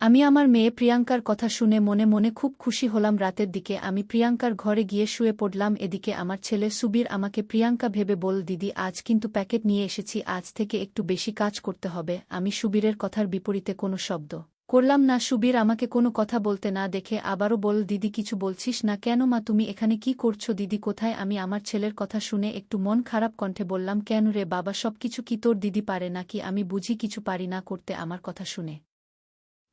আমি আমার মেয়ে প্রিয়াঙ্কার কথা শুনে মনে মনে খুব খুশি হলাম। রাতের দিকে আমি প্রিয়াঙ্কার ঘরে গিয়ে শুয়ে পড়লাম। এদিকে আমার ছেলে সুবীর আমাকে প্রিয়াঙ্কা ভেবে বলল, দিদি আজ কিন্তু প্যাকেট নিয়ে এসেছি, আজ থেকে একটু বেশি কাজ করতে হবে। আমি সুবীরের কথার বিপরীতে কোনো শব্দ করলাম না। সুবীর আমাকে কোনো কথা বলতে না দেখে আবারও বলল, দিদি কিছু বলছিস না কেন? মা তুমি এখানে কি করছো? দিদি কোথায়? আমি আমার ছেলের কথা শুনে একটু মন খারাপ কণ্ঠে বললাম, কেন রে বাবা, সবকিছু কি তোর দিদি পারে নাকি? আমি বুঝি কিছু পারি না করতে? আমার কথা শুনে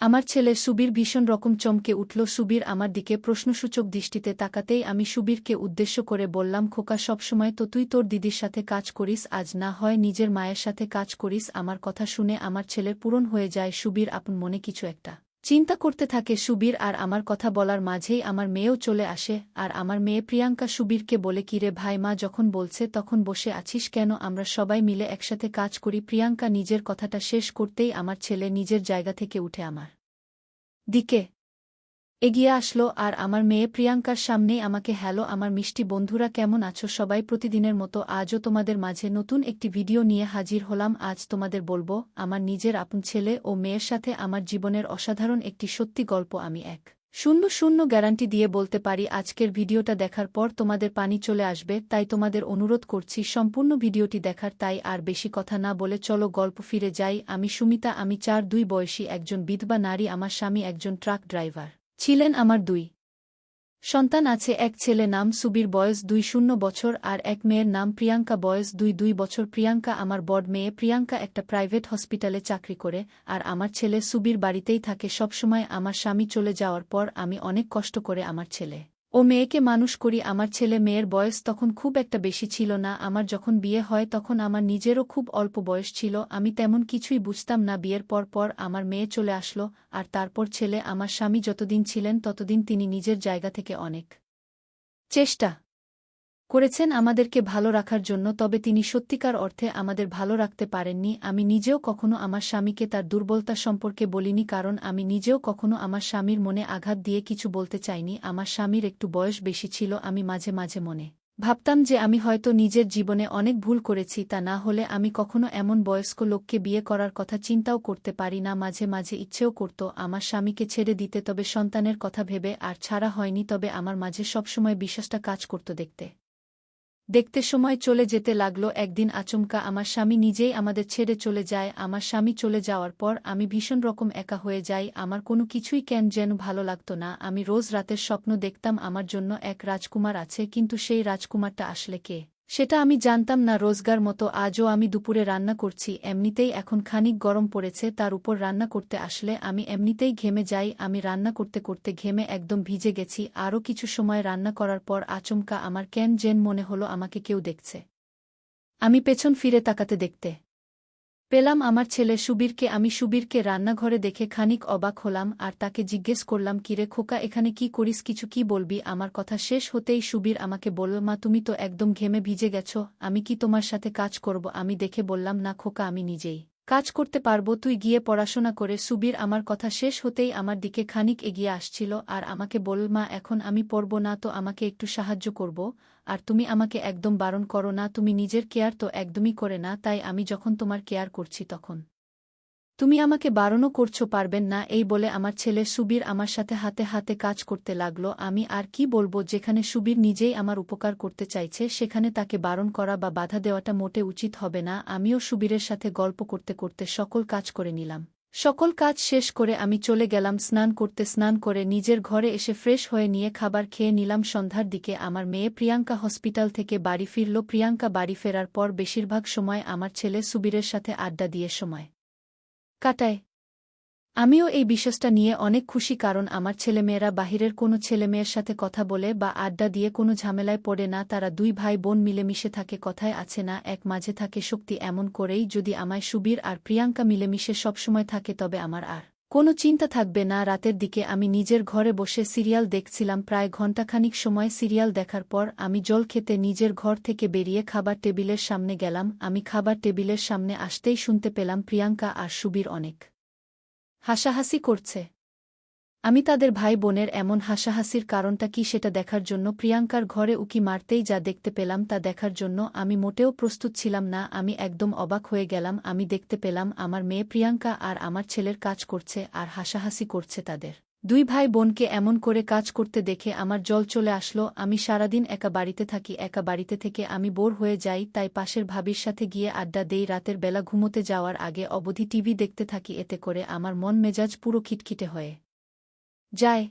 আমার ছেলে সুবীর ভীষণ রকম চমকে উঠল। সুবীর আমার দিকে প্রশ্নসূচক দৃষ্টিতে তাকাতেই আমি সুবীরকে উদ্দেশ্য করে বললাম, খোকা সবসময় তো তুই তোর দিদির সাথে কাজ করিস, আজ না হয় নিজের মায়ের সাথে কাজ করিস। আমার কথা শুনে আমার ছেলের পূরণ হয়ে যায়। সুবীর আপন মনে কিছু একটা চিন্তা করতে থাকে। সুবীর আর আমার কথা বলার মাঝেই আমার মেয়েও চলে আসে, আর আমার মেয়ে প্রিয়াঙ্কা সুবীরকে বলে, কিরে ভাই, মা যখন বলছে তখন বসে আছিস কেন? আমরা সবাই মিলে একসাথে কাজ করি। প্রিয়াঙ্কা নিজের কথাটা শেষ করতেই আমার ছেলে নিজের জায়গা থেকে উঠে আমার দিকে এগিয়ে আসলো, আর আমার মেয়ে প্রিয়াঙ্কার সামনেই আমাকে, হ্যালো আমার মিষ্টি বন্ধুরা, কেমন আছো সবাই? প্রতিদিনের মতো আজও তোমাদের মাঝে নতুন একটি ভিডিও নিয়ে হাজির হলাম। আজ তোমাদের বলবো আমার নিজের আপন ছেলে ও মেয়ের সাথে আমার জীবনের অসাধারণ একটি সত্যি গল্প। আমি 100% গ্যারান্টি দিয়ে বলতে পারি, আজকের ভিডিওটা দেখার পর তোমাদের পানি চলে আসবে। তাই তোমাদের অনুরোধ করছি সম্পূর্ণ ভিডিওটি দেখার। তাই আর বেশি কথা না বলে চলো গল্প ফিরে যাই। আমি সুমিতা, আমি 4-2 বয়সী একজন বিধবা নারী। আমার স্বামী একজন ট্রাক ড্রাইভার ছিলেন। আমার 2 সন্তান আছে, এক ছেলে নাম সুবীর বয়স 20 বছর আর এক মেয়ের নাম প্রিয়াঙ্কা বয়স 2 বছর। প্রিয়াঙ্কা আমার বড় মেয়ে। প্রিয়াঙ্কা একটা প্রাইভেট হসপিটালে চাকরি করে, আর আমার ছেলে সুবীর বাড়িতেই থাকে সবসময়। আমার স্বামী চলে যাওয়ার পর আমি অনেক কষ্ট করে আমার ছেলে ও মেয়েকে মানুষ করি। আমার ছেলে মেয়ের বয়স তখন খুব একটা বেশি ছিল না। আমার যখন বিয়ে হয় তখন আমার নিজেরও খুব অল্প বয়স ছিল, আমি তেমন কিছুই বুঝতাম না। বিয়ের পর আমার মেয়ে চলে আসলো, আর তারপর ছেলে। আমার স্বামী যতদিন ছিলেন ততদিন তিনি নিজের জায়গা থেকে অনেক চেষ্টা করেছেন আমাদেরকে ভালো রাখার জন্য, তবে তিনি সত্যিকার অর্থে আমাদের ভালো রাখতে পারেননি। আমি নিজেও কখনো আমার স্বামীকে তার দুর্বলতা সম্পর্কে বলিনি, কারণ আমি নিজেও কখনো আমার স্বামীর মনে আঘাত দিয়ে কিছু বলতে চাইনি। আমার স্বামীর একটু বয়স বেশি ছিল, আমি মাঝে মাঝে মনে ভাবতাম যে আমি হয়তো নিজের জীবনে অনেক ভুল করেছি, তা না হলে আমি কখনো এমন বয়স্ক লোককে বিয়ে করার কথা চিন্তাও করতে পারি না। মাঝে মাঝে ইচ্ছেও করত আমার স্বামীকে ছেড়ে দিতে, তবে সন্তানের কথা ভেবে আর ছাড়া হয়নি। তবে আমার মাঝে সবসময় বিশ্বাসটা কাজ করত। দেখতে দেখতে সময় চলে যেতে লাগলো। একদিন আচমকা আমার স্বামী নিজেই আমাদের ছেড়ে চলে যায়। আমার স্বামী চলে যাওয়ার পর আমি ভীষণ রকম একা হয়ে যাই। আমার কোনো কিছুই কেন যেন ভালো লাগতো না। আমি রোজ রাতের স্বপ্ন দেখতাম আমার জন্য এক রাজকুমার আছে, কিন্তু সেই রাজকুমারটা আসলে কে সেটা আমি জানতাম না। রোজগার মতো আজও আমি দুপুরে রান্না করছি, এমনিতেই এখন খানিক গরম পড়েছে, তার উপর রান্না করতে আসলে আমি এমনিতেই ঘেমে যাই। আমি রান্না করতে করতে ঘেমে একদম ভিজে গেছি। আরও কিছু সময় রান্না করার পর আচমকা আমার কেন যেন মনে হলো আমাকে কেউ দেখছে। আমি পেছন ফিরে তাকাতে দেখতে পেলাম আমার ছেলে সুবীরকে। আমি সুবীরকে রান্নাঘরে দেখে খানিক অবাক হলাম, আর তাকে জিজ্ঞেস করলাম, কিরে খোকা, এখানে কি করিস? কিছু কি বলবি? আমার কথা শেষ হতেই সুবীর আমাকে বলল, মা তুমি তো একদম ঘেমে ভিজে গেছ, আমি কি তোমার সাথে কাজ করব? আমি দেখে বললাম, না খোকা, আমি নিজেই কাজ করতে পারবো, তুই গিয়ে পড়াশোনা করে। সুবীর আমার কথা শেষ হতেই আমার দিকে খানিক এগিয়ে আসছিল, আর আমাকে বলল, মা এখন আমি পড়ব না, তো আমাকে একটু সাহায্য করব? আর তুমি আমাকে একদম বারণ করো না, তুমি নিজের কেয়ার তো একদমই করে না, তাই আমি যখন তোমার কেয়ার করছি তখন তুমি আমাকে বারণও করছো, পারবেন না? এই বলে আমার ছেলে সুবীর আমার সাথে হাতে হাতে কাজ করতে লাগলো। আমি আর কি বলবো, যেখানে সুবীর নিজেই আমার উপকার করতে চাইছে সেখানে তাকে বারণ করা বা বাধা দেওয়াটা মোটে উচিত হবে না। আমিও সুবীরের সাথে গল্প করতে করতে সকল কাজ করে নিলাম। সকল কাজ শেষ করে আমি চলে গেলাম স্নান করতে। স্নান করে নিজের ঘরে এসে ফ্রেশ হয়ে নিয়ে খাবার খেয়ে নিলাম। সন্ধ্যার দিকে আমার মেয়ে প্রিয়াঙ্কা হসপিটাল থেকে বাড়ি ফিরল। প্রিয়াঙ্কা বাড়ি ফেরার পর বেশিরভাগ সময় আমার ছেলে সুবীরের সাথে আড্ডা দিয়ে সময় কাটায়। আমিও এই বিষয়টা নিয়ে অনেক খুশি, কারণ আমার ছেলেমেয়েরা বাহিরের কোনো ছেলেমেয়ের সাথে কথা বলে বা আড্ডা দিয়ে কোনো ঝামেলায় পড়ে না। তারা 2 ভাই বোন মিলেমিশে থাকে। কথায় আছে না, এক মাঝে থাকে শক্তি। এমন করেই যদি আমায় সুবীর আর প্রিয়াঙ্কা মিলেমিশে সবসময় থাকে তবে আমার আর কোনো চিন্তা থাকবে না। রাতের দিকে আমি নিজের ঘরে বসে সিরিয়াল দেখছিলাম। প্রায় ঘণ্টাখানিক সময় সিরিয়াল দেখার পর আমি জল খেতে নিজের ঘর থেকে বেরিয়ে খাবার টেবিলের সামনে গেলাম। আমি খাবার টেবিলের সামনে আসতেই শুনতে পেলাম প্রিয়াঙ্কা আর সুবীর অনেক হাসাহাসি করছে। আমি তাদের ভাই বোনের এমন হাসাহাসির কারণটা কি সেটা দেখার জন্য প্রিয়াঙ্কার ঘরে উকি মারতেই যা দেখতে পেলাম তা দেখার জন্য আমি মোটেও প্রস্তুত ছিলাম না। আমি একদম অবাক হয়ে গেলাম। আমি দেখতে পেলাম আমার মেয়ে প্রিয়াঙ্কা আর আমার ছেলের কাজ করছে আর হাসাহাসি করছে তাদের দুই ভাই বোনকে এমন করে কাজ করতে দেখে আমার জল চলে আসলো। আমি সারাদিন একা বাড়িতে থাকি, একা বাড়িতে থেকে আমি বোর হয়ে যাই, তাই পাশের ভাবির সাথে গিয়ে আড্ডা দেই। রাতের বেলা ঘুমোতে যাওয়ার আগে অবধি টিভি দেখতে থাকি, এতে করে আমার মন মেজাজ পুরো খিটখিটে হয়ে যায়।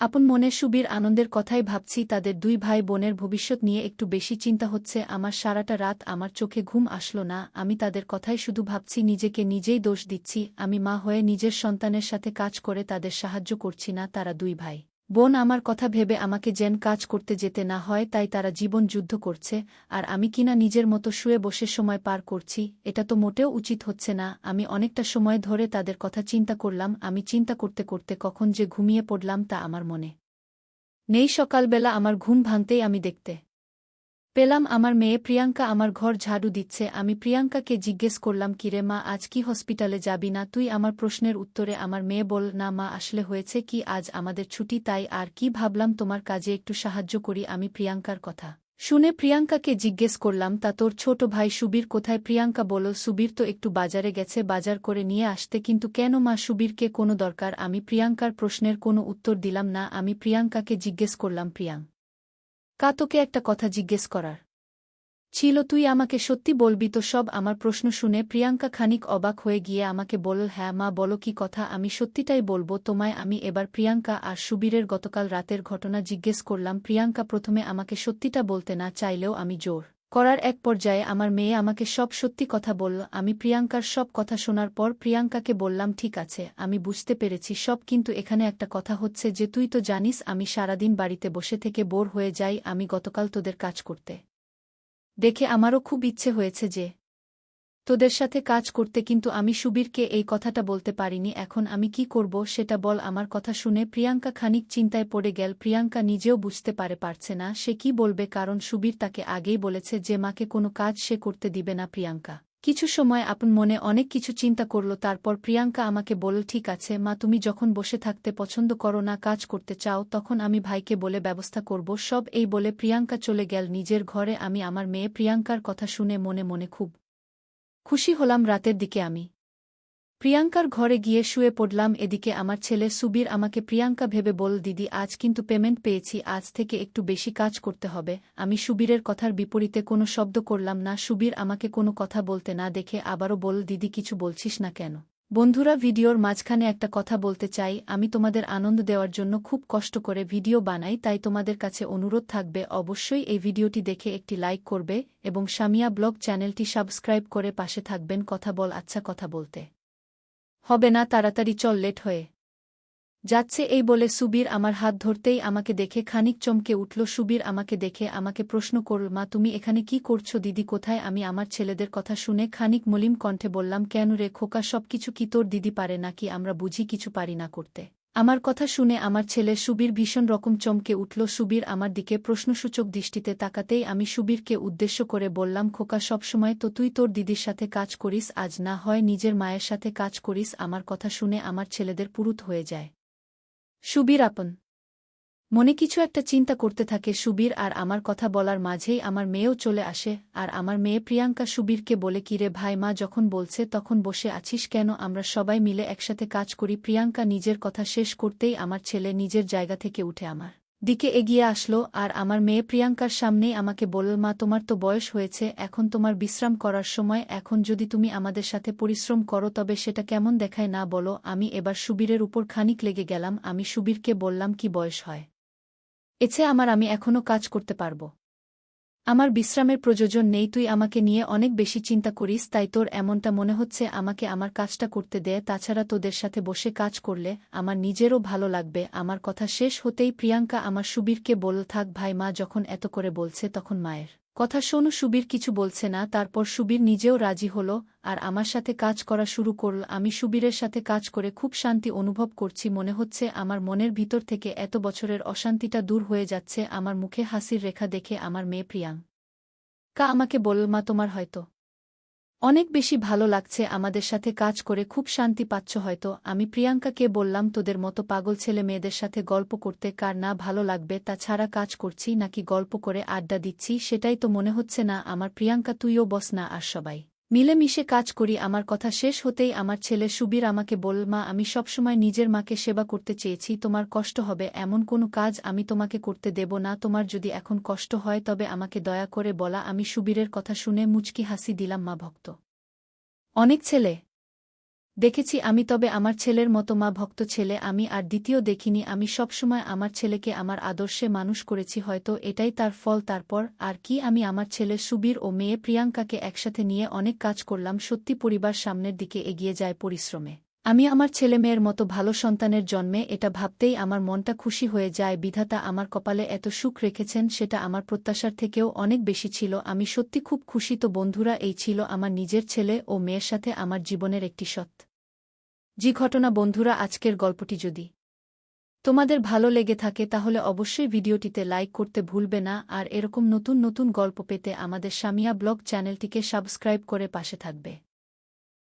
আপন মনে সুবীর আনন্দের কথাই ভাবছি, তাদের দুই ভাই বোনের ভবিষ্যৎ নিয়ে একটু বেশি চিন্তা হচ্ছে আমার। সারাটা রাত আমার চোখে ঘুম আসলো না। আমি তাদের কথাই শুধু ভাবছি, নিজেকে নিজেই দোষ দিচ্ছি। আমি মা হয়ে নিজের সন্তানের সাথে কাজ করে তাদের সাহায্য করছি না। তারা দুই ভাই বোন আমার কথা ভেবে আমাকে যেন কাজ করতে যেতে না হয়, তাই তারা জীবন যুদ্ধ করছে, আর আমি কিনা নিজের মতো শুয়ে বসে সময় পার করছি। এটা তো মোটেও উচিত হচ্ছে না। আমি অনেকটা সময় ধরে তাদের কথা চিন্তা করলাম। আমি চিন্তা করতে করতে কখন যে ঘুমিয়ে পড়লাম তা আমার মনে নেই। সকালবেলা আমার ঘুম ভাঙতেই আমি দেখতে পেলাম আমার মেয়ে প্রিয়াঙ্কা আমার ঘর ঝাড়ু দিচ্ছে। আমি প্রিয়াঙ্কাকে জিজ্ঞেস করলাম, কিরে মা, আজ কি হসপিটালে যাবি না তুই? আমার প্রশ্নের উত্তরে আমার মেয়ে বল, না মা, আসলে হয়েছে কি, আজ আমাদের ছুটি, তাই আর কি, ভাবলাম তোমার কাজে একটু সাহায্য করি। আমি প্রিয়াঙ্কার কথা শুনে প্রিয়াঙ্কাকে জিজ্ঞেস করলাম, তা তোর ছোট ভাই সুবীর কোথায়? প্রিয়াঙ্কা বলল, সুবীর তো একটু বাজারে গেছে, বাজার করে নিয়ে আসতে। কিন্তু কেন মা, সুবীরকে কোনো দরকার? আমি প্রিয়াঙ্কার প্রশ্নের কোনো উত্তর দিলাম না। আমি প্রিয়াঙ্কাকে জিজ্ঞেস করলাম, প্রিয়াঙ্কা, তোকে একটা কথা জিজ্ঞেস করার ছিল, তুই আমাকে সত্যি বলবি তো সব? আমার প্রশ্ন শুনে প্রিয়াঙ্কা খানিক অবাক হয়ে গিয়ে আমাকে বলল, হ্যাঁ মা, বলো কি কথা, আমি সত্যিটাই বলবো তোমায়। আমি এবার প্রিয়াঙ্কা আর সুবীরের গতকাল রাতের ঘটনা জিজ্ঞেস করলাম। প্রিয়াঙ্কা প্রথমে আমাকে সত্যিটা বলতে না চাইলেও আমি জোর করার এক পর্যায়ে আমার মেয়ে আমাকে সব সত্যি কথা বলল। আমি প্রিয়াঙ্কার সব কথা শোনার পর প্রিয়াঙ্কাকে বললাম, ঠিক আছে, আমি বুঝতে পেরেছি সব, কিন্তু এখানে একটা কথা হচ্ছে যে তুই তো জানিস আমি সারাদিন বাড়িতে বসে থেকে বোর হয়ে যাই। আমি গতকাল তোদের কাজ করতে দেখে আমারও খুব ইচ্ছে হয়েছে যে তোদের সাথে কাজ করতে, কিন্তু আমি সুবীরকে এই কথাটা বলতে পারিনি। এখন আমি কি করব সেটা বল। আমার কথা শুনে প্রিয়াঙ্কা খানিক চিন্তায় পড়ে গেল। প্রিয়াঙ্কা নিজেও বুঝতে পারছে না সে কি বলবে, কারণ সুবীর তাকে আগেই বলেছে যে মাকে কোনো কাজ সে করতে দিবে না। প্রিয়াঙ্কা কিছু সময় আপন মনে অনেক কিছু চিন্তা করল। তারপর প্রিয়াঙ্কা আমাকে বলল, ঠিক আছে মা, তুমি যখন বসে থাকতে পছন্দ করো না, কাজ করতে চাও, তখন আমি ভাইকে বলে ব্যবস্থা করব সব। এই বলে প্রিয়াঙ্কা চলে গেল নিজের ঘরে। আমি আমার মেয়ে প্রিয়াঙ্কার কথা শুনে মনে মনে খুব খুশি হলাম। রাতের দিকে আমি প্রিয়াঙ্কার ঘরে গিয়ে শুয়ে পড়লাম। এদিকে আমার ছেলে সুবীর আমাকে প্রিয়াঙ্কা ভেবে বলল, দিদি, আজ কিন্তু পেমেন্ট পেয়েছি, আজ থেকে একটু বেশি কাজ করতে হবে। আমি সুবীরের কথার বিপরীতে কোনো শব্দ করলাম না। সুবীর আমাকে কোনো কথা বলতে না দেখে আবারও বলল, দিদি, কিছু বলছিস না কেন? বন্ধুরা, ভিডিওর মাঝখানে একটা কথা বলতে চাই। আমি তোমাদের আনন্দ দেওয়ার জন্য খুব কষ্ট করে ভিডিও বানাই, তাই তোমাদের কাছে অনুরোধ থাকবে অবশ্যই এই ভিডিওটি দেখে একটি লাইক করবে এবং সামিয়া ব্লগ চ্যানেলটি সাবস্ক্রাইব করে পাশে থাকবেন। কথা বল, আচ্ছা কথা বলতে হবে না, তাড়াতাড়ি চল, লেট হয়ে যাচ্ছে। এই বলে সুবীর আমার হাত ধরতেই আমাকে দেখে খানিক চমকে উঠল। সুবীর আমাকে দেখে আমাকে প্রশ্ন করল, মা, তুমি এখানে কি করছো? দিদি কোথায়? আমি আমার ছেলেদের কথা শুনে খানিক মলিন কণ্ঠে বললাম, কেন রে খোকা, সবকিছু কি তোর দিদি পারে নাকি? আমরা বুঝি কিছু পারি না করতে? আমার কথা শুনে আমার ছেলে সুবীর ভীষণ রকম চমকে উঠল। সুবীর আমার দিকে প্রশ্নসূচক দৃষ্টিতে তাকাতেই আমি সুবীরকে উদ্দেশ্য করে বললাম, খোকা, সবসময় তো তুই তোর দিদির সাথে কাজ করিস, আজ না হয় নিজের মায়ের সাথে কাজ করিস। আমার কথা শুনে আমার ছেলেদের পুরুত হয়ে যায়। সুবীর আপন মনে কিছু একটা চিন্তা করতে থাকে। সুবীর আর আমার কথা বলার মাঝেই আমার মেয়েও চলে আসে, আর আমার মেয়ে প্রিয়াঙ্কা সুবীরকে বলে, কিরে ভাই, মা যখন বলছে তখন বসে আছিস কেন? আমরা সবাই মিলে একসাথে কাজ করি। প্রিয়াঙ্কা নিজের কথা শেষ করতেই আমার ছেলে নিজের জায়গা থেকে উঠে আমার দিকে এগিয়ে আসলো, আর আমার মেয়ে প্রিয়াঙ্কার সামনেই আমাকে বলল, মা, তোমার তো বয়স হয়েছে, এখন তোমার বিশ্রাম করার সময়। এখন যদি তুমি আমাদের সাথে পরিশ্রম করো তবে সেটা কেমন দেখায় না বলো? আমি এবার সুবীরের উপর খানিক লেগে গেলাম। আমি সুবীরকে বললাম, কি বয়স হয় এছে আমার? আমি এখনও কাজ করতে পারব, আমার বিশ্রামের প্রয়োজন নেই। তুই আমাকে নিয়ে অনেক বেশি চিন্তা করিস, তাই তোর এমনটা মনে হচ্ছে। আমাকে আমার কাজটা করতে দে, তাছাড়া তোদের সাথে বসে কাজ করলে আমার নিজেরও ভালো লাগবে। আমার কথা শেষ হতেই প্রিয়াঙ্কা আমার সুবীরকে বলল, থাক ভাই, মা যখন এত করে বলছে তখন মায়ের কথা শোনো। সুবীর কিছু বলছে না। তারপর সুবীর নিজেও রাজি হল আর আমার সাথে কাজ করা শুরু করল। আমি সুবীরের সাথে কাজ করে খুব শান্তি অনুভব করছি। মনে হচ্ছে আমার মনের ভিতর থেকে এত বছরের অশান্তিটা দূর হয়ে যাচ্ছে। আমার মুখে হাসির রেখা দেখে আমার মেয়ে প্রিয়াঙ্কা আমাকে বলল, মা, তোমার হয়তো অনেক বেশি ভালো লাগছে আমাদের সাথে কাজ করে, খুব শান্তি পাচ্ছ হয়তো। আমি প্রিয়াঙ্কাকে বললাম, তোদের মতো পাগল ছেলে মেয়েদের সাথে গল্প করতে কার না ভালো লাগবে? তাছাড়া কাজ করছি নাকি গল্প করে আড্ডা দিচ্ছি সেটাই তো মনে হচ্ছে না আমার। প্রিয়াঙ্কা, তুইও বস না, আর সবাই মিলেমিশে কাজ করি। আমার কথা শেষ হতেই আমার ছেলে সুবীর আমাকে বলল, মা, আমি সবসময় নিজের মাকে সেবা করতে চেয়েছি, তোমার কষ্ট হবে এমন কোনো কাজ আমি তোমাকে করতে দেব না। তোমার যদি এখন কষ্ট হয় তবে আমাকে দয়া করে বলা। আমি সুবীরের কথা শুনে মুচকি হাসি দিলাম। মা ভক্ত অনেক ছেলে দেখেছি আমি, তবে আমার ছেলের মতো মা ভক্ত ছেলে আমি আর দ্বিতীয় দেখিনি। আমি সবসময় আমার ছেলেকে আমার আদর্শে মানুষ করেছি, হয়তো এটাই তার ফল। তারপর আর কি, আমি আমার ছেলে সুবীর ও মেয়ে প্রিয়াঙ্কাকে একসাথে নিয়ে অনেক কাজ করলাম। সত্যি পরিবার সামনের দিকে এগিয়ে যায় পরিশ্রমে। আমি আমার ছেলেমেয়ের মতো ভালো সন্তানের জন্মে, এটা ভাবতেই আমার মনটা খুশি হয়ে যায়। বিধাতা আমার কপালে এত সুখ রেখেছেন, সেটা আমার প্রত্যাশার থেকেও অনেক বেশি ছিল। আমি সত্যি খুব খুশি। তো বন্ধুরা, এই ছিল আমার নিজের ছেলে ও মেয়ের সাথে আমার জীবনের একটি সত্যি ঘটনা। বন্ধুরা, আজকের গল্পটি যদি তোমাদের ভালো লেগে থাকে তাহলে অবশ্যই ভিডিওটিতে লাইক করতে ভুলবে না, আর এরকম নতুন নতুন গল্প পেতে আমাদের সামিয়া ব্লগ চ্যানেলটিকে সাবস্ক্রাইব করে পাশে থাকবে।